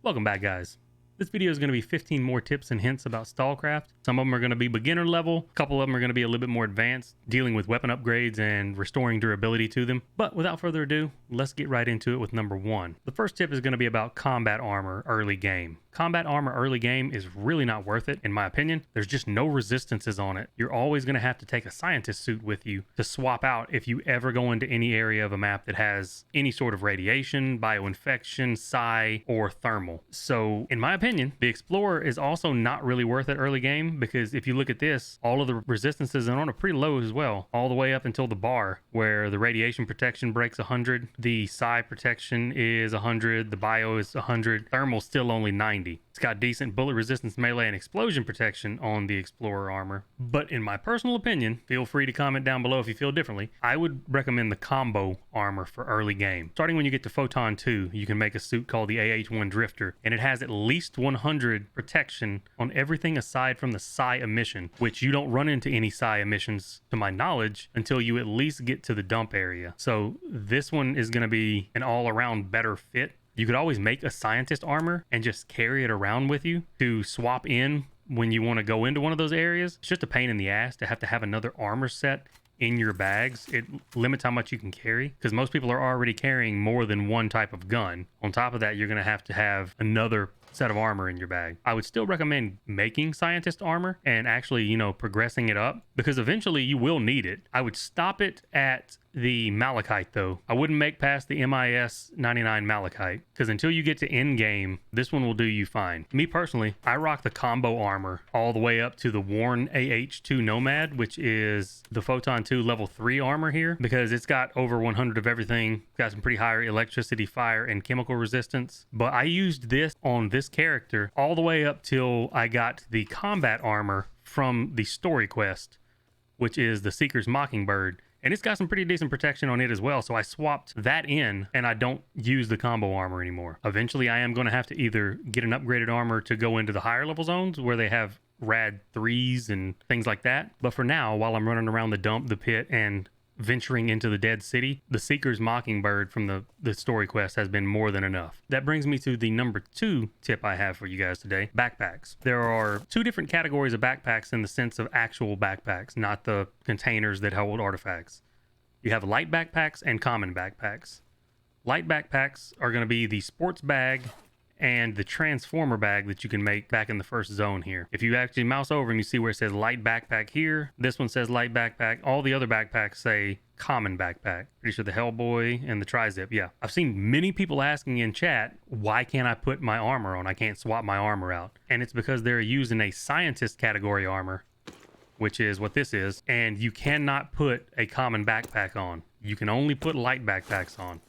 Welcome back, guys. This video is going to be 15 more tips and hints about Stalcraft. Some of them are going to be beginner level, a couple of them are going to be a little bit more advanced, dealing with weapon upgrades and restoring durability to them. But without further ado, let's get right into it with number 1. The first tip is going to be about combat armor early game. Combat armor early game is really not worth it, in my opinion. There's just no resistances on it. You're always going to have to take a scientist suit with you to swap out if you ever go into any area of a map that has any sort of radiation, bioinfection, psi, or thermal. So, in my opinion, the Explorer is also not really worth it early game, because if you look at this, all of the resistances are on it pretty low as well, all the way up until the bar, where the radiation protection breaks 100, the psi protection is 100, the bio is 100, thermal's still only 90. It's got decent bullet resistance, melee, and explosion protection on the Explorer armor. But in my personal opinion, feel free to comment down below if you feel differently, I would recommend the combo armor for early game. Starting when you get to Photon 2, you can make a suit called the AH-1 Drifter, and it has at least 100 protection on everything aside from the psi emission, which you don't run into any psi emissions, to my knowledge, until you at least get to the dump area. So this one is going to be an all-around better fit. You could always make a scientist armor and just carry it around with you to swap in when you want to go into one of those areas. It's just a pain in the ass to have another armor set in your bags. It limits how much you can carry, because most people are already carrying more than one type of gun. On top of that, you're going to have another set of armor in your bag. I would still recommend making scientist armor and actually, progressing it up, because eventually you will need it. I would stop it at the Malachite though. I wouldn't make past the MIS 99 Malachite, because until you get to end game, this one will do you fine. Me personally, I rock the combo armor all the way up to the worn AH-2 Nomad, which is the Photon 2 level 3 armor here, because it's got over 100 of everything. It's got some pretty high electricity, fire, and chemical resistance. But I used this on this character all the way up till I got the combat armor from the story quest, which is the Seeker's Mockingbird. And it's got some pretty decent protection on it as well. So I swapped that in, and I don't use the combo armor anymore. Eventually, I am going to have to either get an upgraded armor to go into the higher level zones where they have rad 3s and things like that. But for now, while I'm running around the dump, the pit, and venturing into the dead city, the Seeker's Mockingbird from the story quest has been more than enough. That brings me to the number 2 tip I have for you guys today: backpacks. There are 2 different categories of backpacks in the sense of actual backpacks, not the containers that hold artifacts. You have light backpacks and common backpacks. Light backpacks are going to be the sports bag and the transformer bag that you can make back in the first zone here. If you actually mouse over and you see where it says light backpack here, this one says light backpack. All the other backpacks say common backpack. Pretty sure the Hellboy and the Tri-Zip, yeah. I've seen many people asking in chat, why can't I put my armor on? I can't swap my armor out. And it's because they're using a scientist category armor, which is what this is, and you cannot put a common backpack on. You can only put light backpacks on.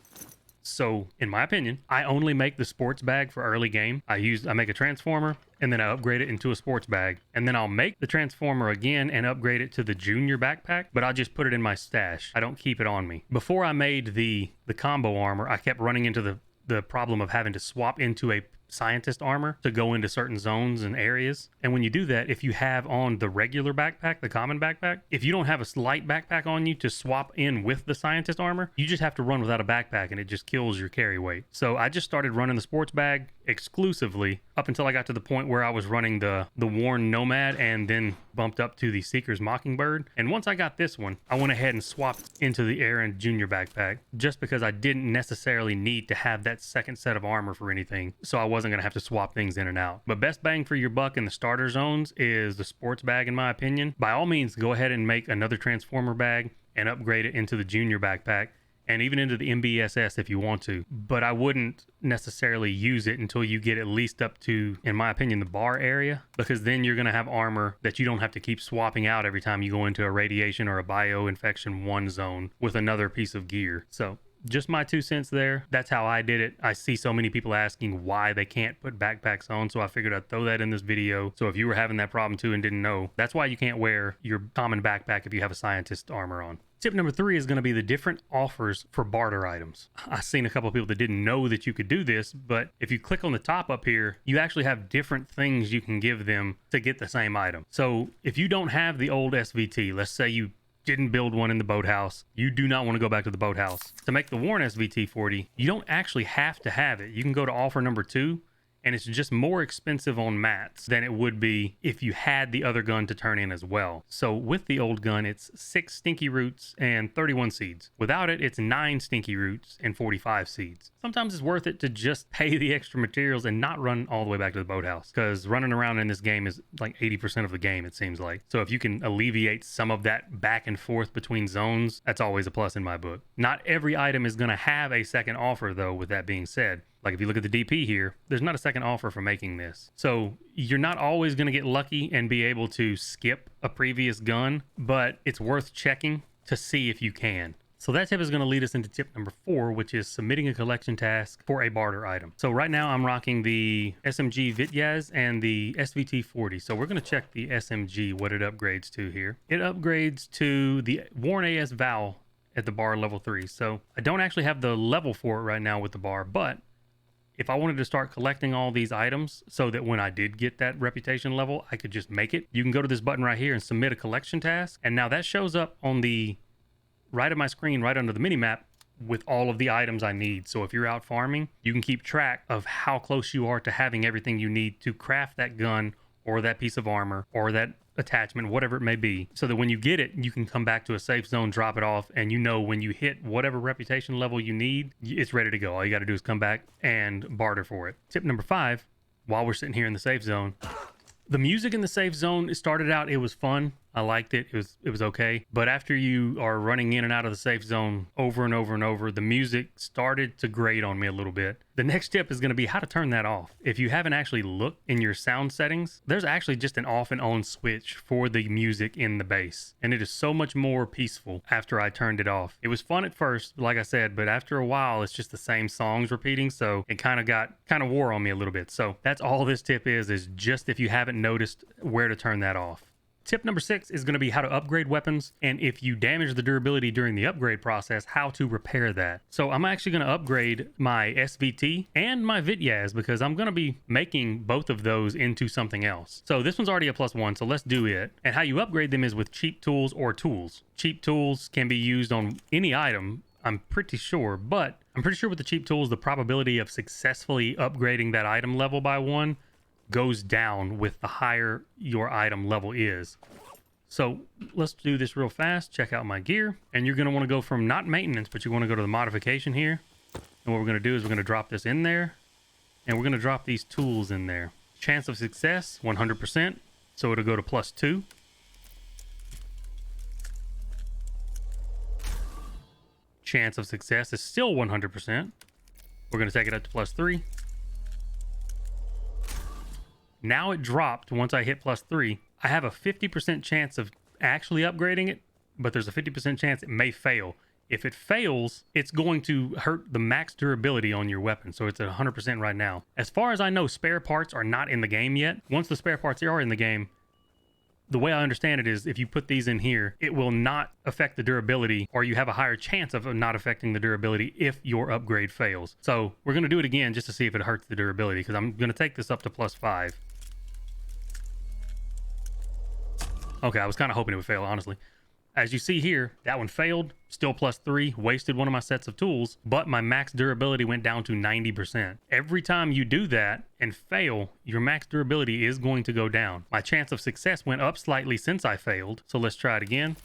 So, in my opinion, I only make the sports bag for early game. I make a transformer, and then I upgrade it into a sports bag. And then I'll make the transformer again and upgrade it to the junior backpack, but I'll just put it in my stash. I don't keep it on me. Before I made the combo armor, I kept running into the problem of having to swap into a scientist armor to go into certain zones and areas. And when you do that, if you have on the regular backpack, the common backpack, if you don't have a light backpack on you to swap in with the scientist armor, you just have to run without a backpack, and it just kills your carry weight. So I just started running the sports bag exclusively up until I got to the point where I was running the worn Nomad, and then bumped up to the Seeker's Mockingbird. And once I got this one, I went ahead and swapped into the Aaron Junior backpack, just because I didn't necessarily need to have that second set of armor for anything, so I wasn't going to have to swap things in and out. But best bang for your buck in the starter zones is the sports bag, in my opinion. By all means, go ahead and make another transformer bag and upgrade it into the junior backpack, and even into the MBSS if you want to. But I wouldn't necessarily use it until you get at least up to, in my opinion, the bar area, because then you're going to have armor that you don't have to keep swapping out every time you go into a radiation or a bioinfection 1 zone with another piece of gear. So just my 2 cents there. That's how I did it. I see so many people asking why they can't put backpacks on, so I figured I'd throw that in this video. So if you were having that problem too and didn't know, that's why you can't wear your common backpack if you have a scientist armor on. Tip number 3 is going to be the different offers for barter items. I've seen a couple of people that didn't know that you could do this, but if you click on the top up here, you actually have different things you can give them to get the same item. So if you don't have the old SVT, let's say you didn't build one in the boathouse, you do not want to go back to the boathouse. To make the worn SVT 40, you don't actually have to have it. You can go to offer number 2 and it's just more expensive on mats than it would be if you had the other gun to turn in as well. So with the old gun, it's 6 stinky roots and 31 seeds. Without it, it's 9 stinky roots and 45 seeds. Sometimes it's worth it to just pay the extra materials and not run all the way back to the boathouse, because running around in this game is like 80% of the game, it seems like. So if you can alleviate some of that back and forth between zones, that's always a plus in my book. Not every item is going to have a second offer though, with that being said. Like if you look at the DP here, there's not a second offer for making this. So you're not always going to get lucky and be able to skip a previous gun, but it's worth checking to see if you can. So that tip is going to lead us into tip number 4, which is submitting a collection task for a barter item. So right now I'm rocking the SMG Vityaz and the SVT-40. So we're going to check the SMG, what it upgrades to here. It upgrades to the Worn AS Val at the bar level 3. So I don't actually have the level for it right now with the bar, but if I wanted to start collecting all these items so that when I did get that reputation level, I could just make it, you can go to this button right here and submit a collection task. And now that shows up on the right of my screen, right under the mini map, with all of the items I need. So if you're out farming, you can keep track of how close you are to having everything you need to craft that gun or that piece of armor or that attachment, whatever it may be, so that when you get it, you can come back to a safe zone, drop it off, and you know when you hit whatever reputation level you need, it's ready to go. All you got to do is come back and barter for it. Tip number 5, while we're sitting here in the safe zone, the music in the safe zone, it started out, it was fun. I liked it. It was okay. But after you are running in and out of the safe zone over and over and over, the music started to grate on me a little bit. The next tip is going to be how to turn that off. If you haven't actually looked in your sound settings, there's actually just an off and on switch for the music in the bass. And it is so much more peaceful after I turned it off. It was fun at first, like I said, but after a while, it's just the same songs repeating. So it kind of wore on me a little bit. So that's all this tip is just if you haven't noticed where to turn that off. Tip number 6 is going to be how to upgrade weapons, and if you damage the durability during the upgrade process, how to repair that. So I'm actually going to upgrade my SVT and my Vityaz because I'm going to be making both of those into something else. So this one's already a +1, so let's do it. And how you upgrade them is with cheap tools or tools. Cheap tools can be used on any item, I'm pretty sure, but I'm pretty sure with the cheap tools, the probability of successfully upgrading that item level by 1 goes down with the higher your item level is. So let's do this real fast. Check out my gear, and you're going to want to go from not maintenance, but you want to go to the modification here. And what we're going to do is we're going to drop this in there, and we're going to drop these tools in there. Chance of success 100%, so it'll go to +2. Chance of success is still 100%. We're going to take it up to +3. Now it dropped once I hit +3. I have a 50% chance of actually upgrading it, but there's a 50% chance it may fail. If it fails, it's going to hurt the max durability on your weapon, so it's at 100% right now. As far as I know, spare parts are not in the game yet. Once the spare parts are in the game, the way I understand it is if you put these in here, it will not affect the durability, or you have a higher chance of not affecting the durability if your upgrade fails. So we're going to do it again just to see if it hurts the durability, because I'm going to take this up to +5. Okay, I was kind of hoping it would fail, honestly. As you see here, that one failed, still +3, wasted one of my sets of tools, but my max durability went down to 90%. Every time you do that and fail, your max durability is going to go down. My chance of success went up slightly since I failed, so let's try it again.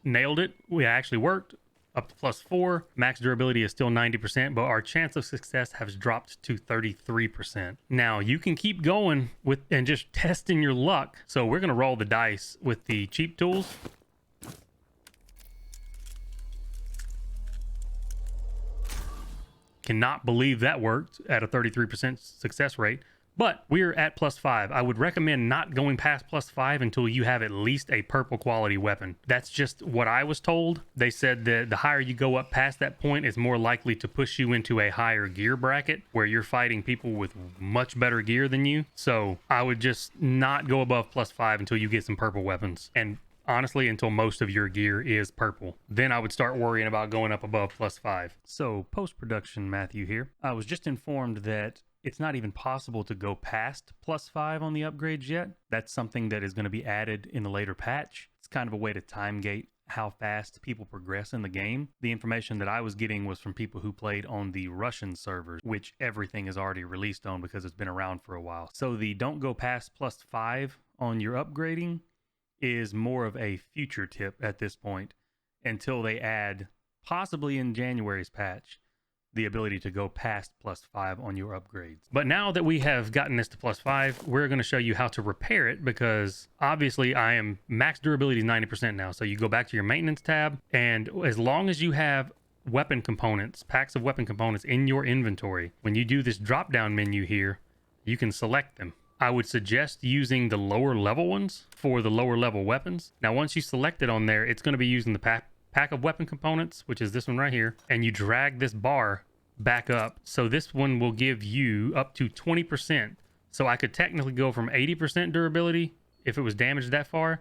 Nailed it. We actually worked. Up to +4. Max durability is still 90%, but our chance of success has dropped to 33%. Now you can keep going with and just testing your luck. So we're going to roll the dice with the cheap tools. Cannot believe that worked at a 33% success rate. But we're at +5. I would recommend not going past +5 until you have at least a purple quality weapon. That's just what I was told. They said that the higher you go up past that point is more likely to push you into a higher gear bracket where you're fighting people with much better gear than you. So I would just not go above +5 until you get some purple weapons. And honestly, until most of your gear is purple. Then I would start worrying about going up above +5. So post-production Matthew here. I was just informed that it's not even possible to go past +5 on the upgrades yet. That's something that is going to be added in a later patch. It's kind of a way to time gate how fast people progress in the game. The information that I was getting was from people who played on the Russian servers, which everything is already released on because it's been around for a while. So the don't go past +5 on your upgrading is more of a future tip at this point, until they add, possibly in January's patch, the ability to go past +5 on your upgrades. But now that we have gotten this to +5, we're going to show you how to repair it, because obviously I am max durability is 90% now. So you go back to your maintenance tab, and as long as you have weapon components, packs of weapon components in your inventory, when you do this drop down menu here, you can select them. I would suggest using the lower level ones for the lower level weapons. Now, once you select it on there, it's going to be using the pack of weapon components, which is this one right here, and you drag this bar back up. So this one will give you up to 20%. So I could technically go from 80% durability, if it was damaged that far,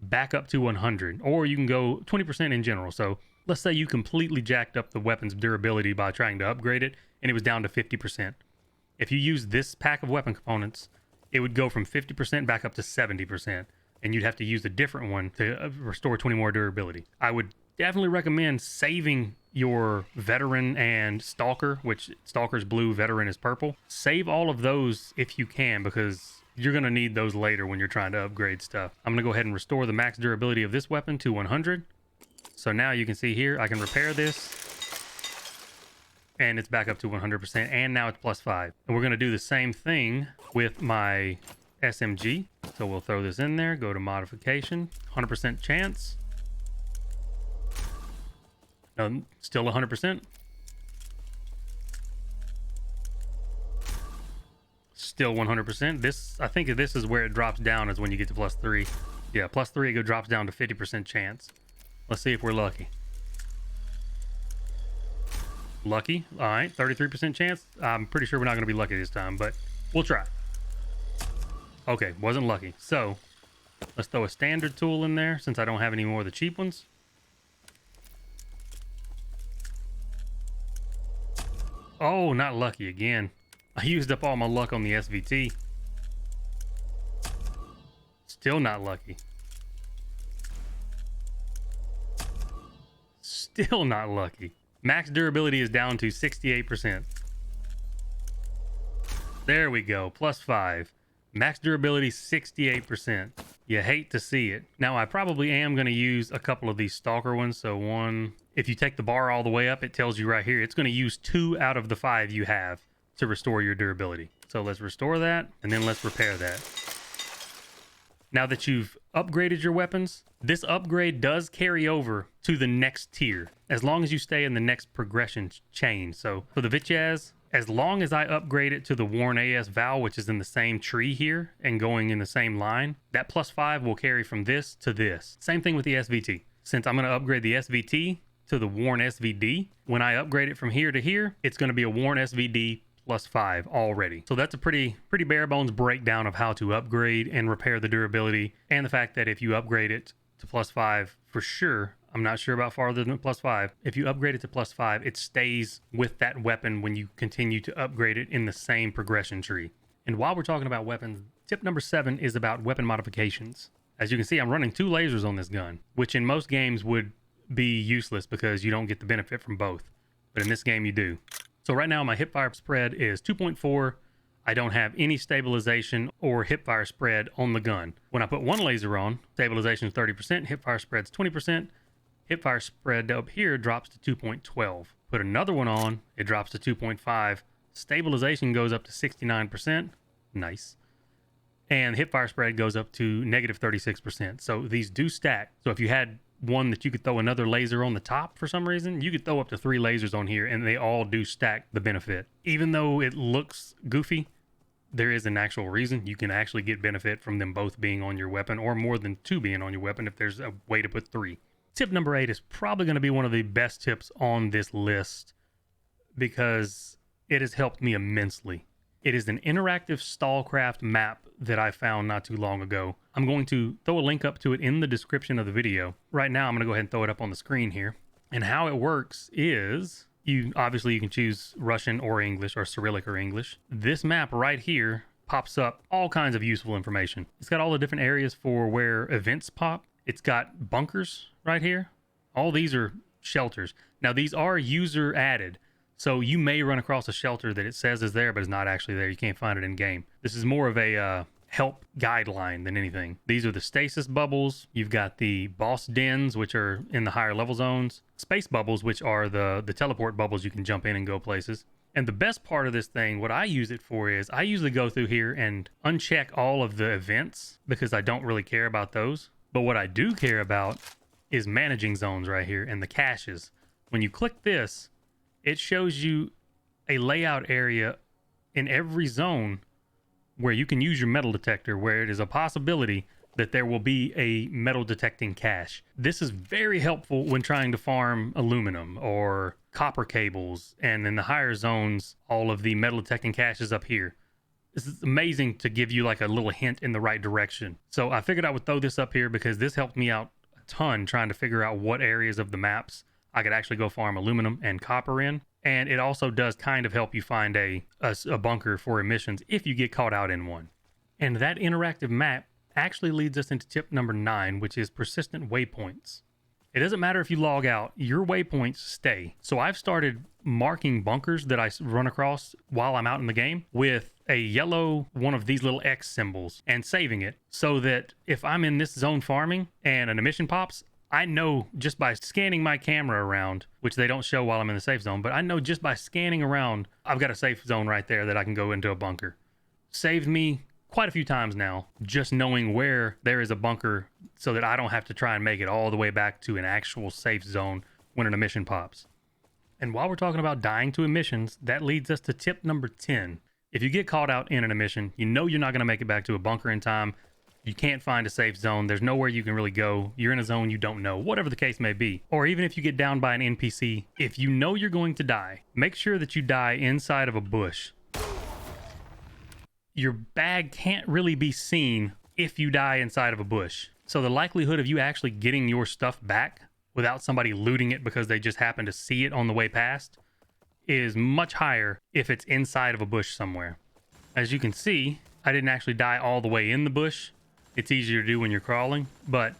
back up to 100, or you can go 20% in general. So let's say you completely jacked up the weapon's durability by trying to upgrade it, and it was down to 50%. If you use this pack of weapon components, it would go from 50% back up to 70%, and you'd have to use a different one to restore 20 more durability. I would definitely recommend saving your veteran and stalker, which stalker's blue, veteran is purple. Save all of those if you can, because you're going to need those later when you're trying to upgrade stuff. I'm going to go ahead and restore the max durability of this weapon to 100. So now you can see here, I can repair this, and it's back up to 100%, and now it's +5. And we're going to do the same thing with my SMG. So we'll throw this in there, go to modification, 100% chance. No, still 100%. Still 100%. This, I think this is where it drops down, is when you get to +3. Yeah, +3, it drops down to 50% chance. Let's see if we're lucky. Lucky. All right, 33% chance. I'm pretty sure we're not going to be lucky this time, but we'll try. Okay, wasn't lucky. So let's throw a standard tool in there, since I don't have any more of the cheap ones. Oh, not lucky again. I used up all my luck on the SVT. Still not lucky. Still not lucky. Max durability is down to 68%. There we go, +5. Max durability 68%. You hate to see it. Now, I probably am going to use a couple of these stalker ones. So one, if you take the bar all the way up, it tells you right here, it's going to use 2 out of the 5 you have to restore your durability. So let's restore that, and then let's repair that. Now that you've upgraded your weapons, this upgrade does carry over to the next tier, as long as you stay in the next progression chain. So for the Vityaz, as long as I upgrade it to the Worn AS Val, which is in the same tree here and going in the same line, that +5 will carry from this to this. Same thing with the SVT. Since I'm going to upgrade the SVT to the Worn SVD, when I upgrade it from here to here, it's going to be a Worn SVD +5 already. So that's a pretty bare bones breakdown of how to upgrade and repair the durability, and the fact that if you upgrade it to +5, for sure, I'm not sure about farther than +5, if you upgrade it to +5, it stays with that weapon when you continue to upgrade it in the same progression tree. And while we're talking about weapons, tip number 7 is about weapon modifications. As you can see, I'm running 2 lasers on this gun, which in most games would be useless because you don't get the benefit from both. But in this game, you do. So right now, my hipfire spread is 2.4. I don't have any stabilization or hipfire spread on the gun. When I put one laser on, stabilization is 30%, hipfire spread's 20%. Hipfire spread up here drops to 2.12. Put another one on, it drops to 2.5. Stabilization goes up to 69%. Nice. And hipfire spread goes up to -36%. So these do stack. So if you had one that you could throw another laser on the top for some reason, you could throw up to 3 lasers on here, and they all do stack the benefit. Even though it looks goofy, there is an actual reason. You can actually get benefit from them both being on your weapon, or more than 2 being on your weapon if there's a way to put 3. Tip number 8 is probably going to be one of the best tips on this list, because it has helped me immensely. It is an interactive Stalcraft map that I found not too long ago. I'm going to throw a link up to it in the description of the video. Right now, I'm going to go ahead and throw it up on the screen here. And how it works is, you can choose Russian or English, or Cyrillic or English. This map right here pops up all kinds of useful information. It's got all the different areas for where events pop, It's got bunkers right here. All these are shelters. Now, these are user added. So you may run across a shelter that it says is there, but is not actually there. You can't find it in game. This is more of a help guideline than anything. These are the stasis bubbles. You've got the boss dens, which are in the higher level zones. Space bubbles, which are the teleport bubbles you can jump in and go places. And the best part of this thing, what I use it for is I usually go through here and uncheck all of the events because I don't really care about those. But what I do care about is managing zones right here and the caches. When you click this, it shows you a layout area in every zone where you can use your metal detector, where it is a possibility that there will be a metal detecting cache. This is very helpful when trying to farm aluminum or copper cables, and in the higher zones, all of the metal detecting caches up here. This is amazing to give you like a little hint in the right direction. So I figured I would throw this up here because this helped me out a ton trying to figure out what areas of the maps I could actually go farm aluminum and copper in. And it also does kind of help you find a bunker for emissions if you get caught out in one. And that interactive map actually leads us into tip number 9, which is persistent waypoints. It doesn't matter if you log out, your waypoints stay. So I've started marking bunkers that I run across while I'm out in the game with a yellow one of these little X symbols and saving it so that if I'm in this zone farming and an emission pops, I know just by scanning my camera around, which they don't show while I'm in the safe zone, but I know just by scanning around, I've got a safe zone right there that I can go into a bunker. Saved me quite a few times now, just knowing where there is a bunker so that I don't have to try and make it all the way back to an actual safe zone when an emission pops. And while we're talking about dying to emissions, that leads us to tip number 10. If you get caught out in an emission, you know you're not going to make it back to a bunker in time. You can't find a safe zone. There's nowhere you can really go. You're in a zone you don't know, whatever the case may be. Or even if you get downed by an NPC, if you know you're going to die, make sure that you die inside of a bush. Your bag can't really be seen if you die inside of a bush. So the likelihood of you actually getting your stuff back without somebody looting it because they just happen to see it on the way past is much higher if it's inside of a bush somewhere. As you can see, I didn't actually die all the way in the bush. It's easier to do when you're crawling, but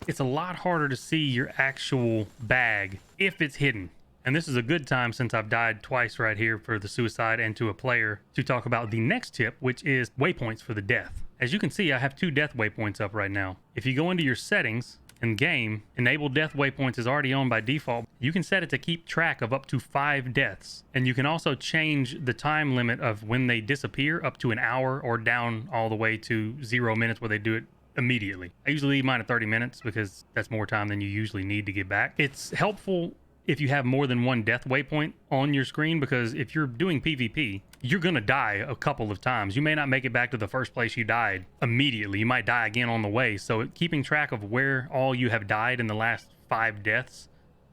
it's a lot harder to see your actual bag if it's hidden. And this is a good time, since I've died twice right here for the suicide and to a player, to talk about the next tip, which is waypoints for the death. As you can see, I have 2 death waypoints up right now. If you go into your settings in game, enable death waypoints is already on by default. You can set it to keep track of up to 5 deaths. And you can also change the time limit of when they disappear up to an hour or down all the way to 0 minutes where they do it immediately. I usually leave mine at 30 minutes because that's more time than you usually need to get back. It's helpful if you have more than 1 death waypoint on your screen, because if you're doing PvP, you're gonna die a couple of times. You may not make it back to the first place you died immediately. You might die again on the way. So keeping track of where all you have died in the last 5 deaths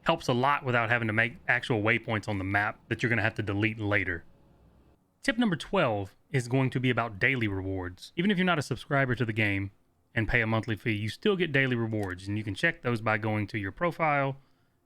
helps a lot without having to make actual waypoints on the map that you're gonna have to delete later. Tip number 12 is going to be about daily rewards. Even if you're not a subscriber to the game and pay a monthly fee, you still get daily rewards, and you can check those by going to your profile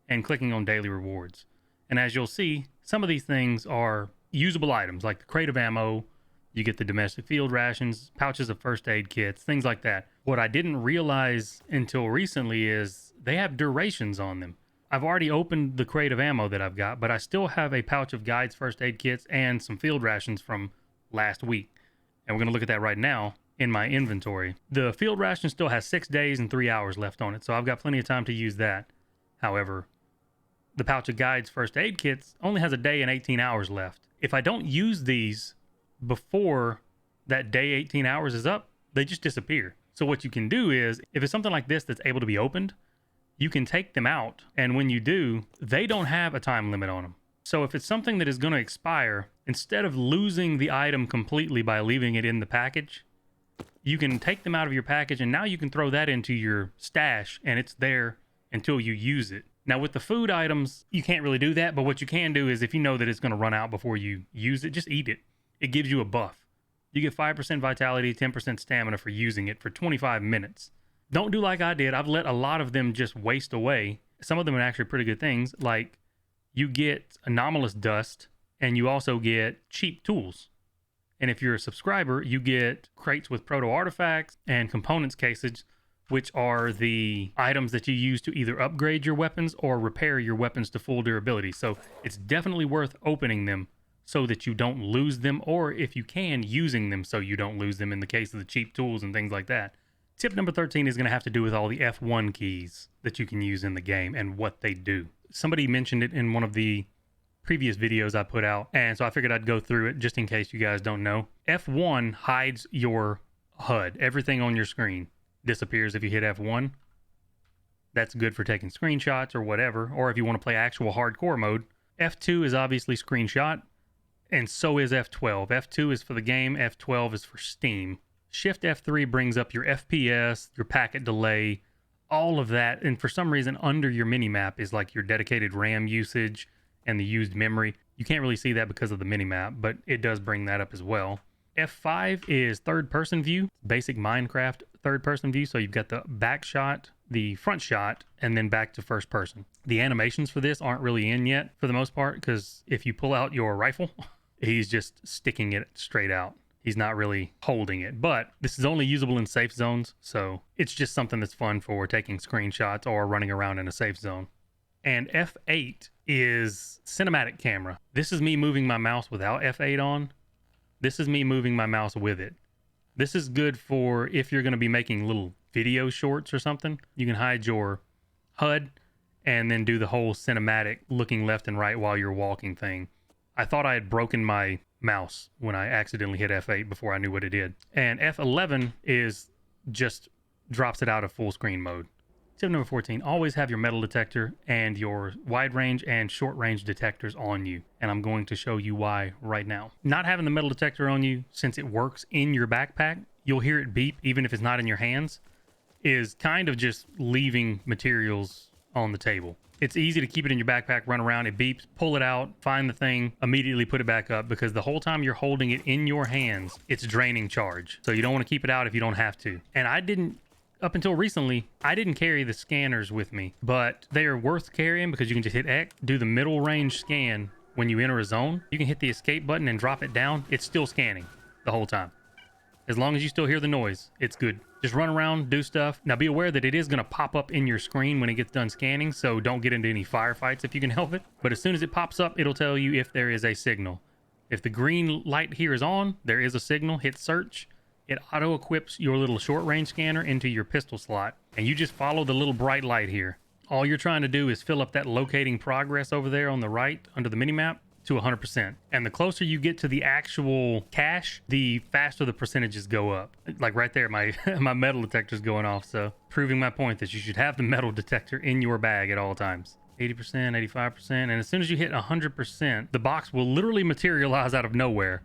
and clicking on daily rewards. And as you'll see, some of these things are usable items, like the crate of ammo, you get the domestic field rations, pouches of first aid kits, things like that. What I didn't realize until recently is they have durations on them. I've already opened the crate of ammo that I've got, but I still have a pouch of guides, first aid kits, and some field rations from last week. And we're gonna look at that right now in my inventory. The field ration still has 6 days and 3 hours left on it, so I've got plenty of time to use that. However, the pouch of guides, first aid kits only has a day and 18 hours left. If I don't use these before that day 18 hours is up, they just disappear. So what you can do is, if it's something like this that's able to be opened, you can take them out, and when you do, they don't have a time limit on them. So if it's something that is going to expire, instead of losing the item completely by leaving it in the package, you can take them out of your package, and now you can throw that into your stash, and it's there until you use it. Now with the food items, you can't really do that, but what you can do is, if you know that it's going to run out before you use it, just eat it. It gives you a buff. You get 5% vitality, 10% stamina for using it for 25 minutes. Don't do like I did. I've let a lot of them just waste away. Some of them are actually pretty good things, like you get anomalous dust, and you also get cheap tools. And if you're a subscriber, you get crates with proto artifacts and components cases which are the items that you use to either upgrade your weapons or repair your weapons to full durability. So it's definitely worth opening them so that you don't lose them, or if you can, using them so you don't lose them in the case of the cheap tools and things like that. Tip number 13 is going to have to do with all the F1 keys that you can use in the game and what they do. Somebody mentioned it in one of the previous videos I put out, and so I figured I'd go through it just in case you guys don't know. F1 hides your HUD. Everything on your screen disappears if you hit F1. That's good for taking screenshots or whatever, or if you want to play actual hardcore mode. F2 is obviously screenshot, and so is F12. F2 is for the game, F12 is for Steam. Shift F3 brings up your FPS, your packet delay, all of that, and for some reason under your minimap is like your dedicated RAM usage and the used memory. You can't really see that because of the minimap, but it does bring that up as well. F5 is third-person view, basic Minecraft third-person view. So you've got the back shot, the front shot, and then back to first person. The animations for this aren't really in yet for the most part, because if you pull out your rifle, he's just sticking it straight out. He's not really holding it, but this is only usable in safe zones, so it's just something that's fun for taking screenshots or running around in a safe zone. And F8 is cinematic camera. This is me moving my mouse without F8 on. This is me moving my mouse with it. This is good for if you're going to be making little video shorts or something. You can hide your HUD and then do the whole cinematic looking left and right while you're walking thing. I thought I had broken my mouse when I accidentally hit F8 before I knew what it did. And F11 is just drops it out of full screen mode. Tip number 14, always have your metal detector and your wide range and short range detectors on you. And I'm going to show you why right now. Not having the metal detector on you, since it works in your backpack, you'll hear it beep even if it's not in your hands, is kind of just leaving materials on the table. It's easy to keep it in your backpack, run around, it beeps, pull it out, find the thing, immediately put it back up, because the whole time you're holding it in your hands, it's draining charge. So you don't want to keep it out if you don't have to. And up until recently, I didn't carry the scanners with me, but they are worth carrying because you can just hit X, do the middle range scan when you enter a zone. You can hit the escape button and drop it down. It's still scanning the whole time. As long as you still hear the noise, it's good. Just run around, do stuff. Now be aware that it is going to pop up in your screen when it gets done scanning, so don't get into any firefights if you can help it. But as soon as it pops up, it'll tell you if there is a signal. If the green light here is on, there is a signal. Hit search. It auto-equips your little short-range scanner into your pistol slot, and you just follow the little bright light here. All you're trying to do is fill up that locating progress over there on the right under the minimap to 100%. And the closer you get to the actual cache, the faster the percentages go up. Like right there, my metal detector's going off, so proving my point that you should have the metal detector in your bag at all times. 80%, 85%, and as soon as you hit 100%, the box will literally materialize out of nowhere,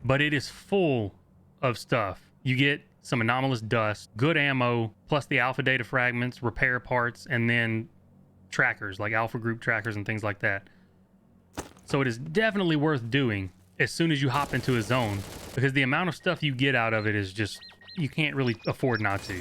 but it is full of stuff. You get some anomalous dust, good ammo, plus the alpha data fragments, repair parts, and then trackers like alpha group trackers and things like that. So it is definitely worth doing as soon as you hop into a zone, because the amount of stuff you get out of it is just, you can't really afford not to.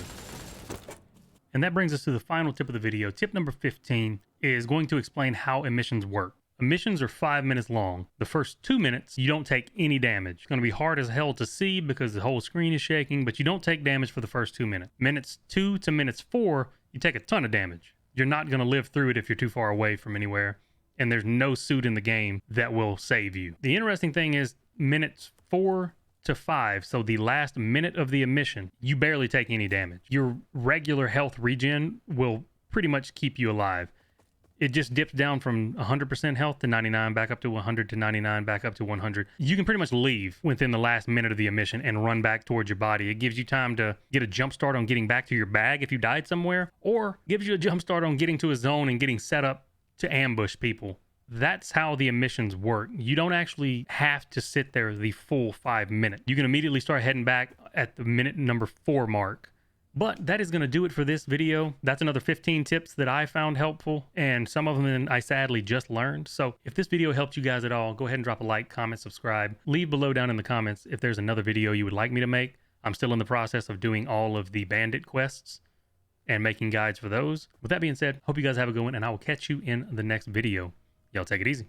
And that brings us to the final tip of the video. Tip number 15 is going to explain how emissions work. Emissions are 5 minutes long. The first 2 minutes, you don't take any damage. It's going to be hard as hell to see because the whole screen is shaking, but you don't take damage for the first 2 minutes. Minutes 2 to minutes 4, you take a ton of damage. You're not going to live through it if you're too far away from anywhere, and there's no suit in the game that will save you. The interesting thing is minutes 4 to 5, so the last minute of the emission, you barely take any damage. Your regular health regen will pretty much keep you alive. It just dips down from 100% health to 99, back up to 100 to 99, back up to 100. You can pretty much leave within the last minute of the emission and run back towards your body. It gives you time to get a jump start on getting back to your bag if you died somewhere, or gives you a jump start on getting to a zone and getting set up to ambush people. That's how the emissions work. You don't actually have to sit there the full 5 minutes. You can immediately start heading back at the minute number 4 mark. But that is going to do it for this video. That's another 15 tips that I found helpful, and some of them I sadly just learned. So if this video helped you guys at all, go ahead and drop a like, comment, subscribe. Leave below down in the comments if there's another video you would like me to make. I'm still in the process of doing all of the bandit quests and making guides for those. With that being said, hope you guys have a good one, and I will catch you in the next video. Y'all take it easy.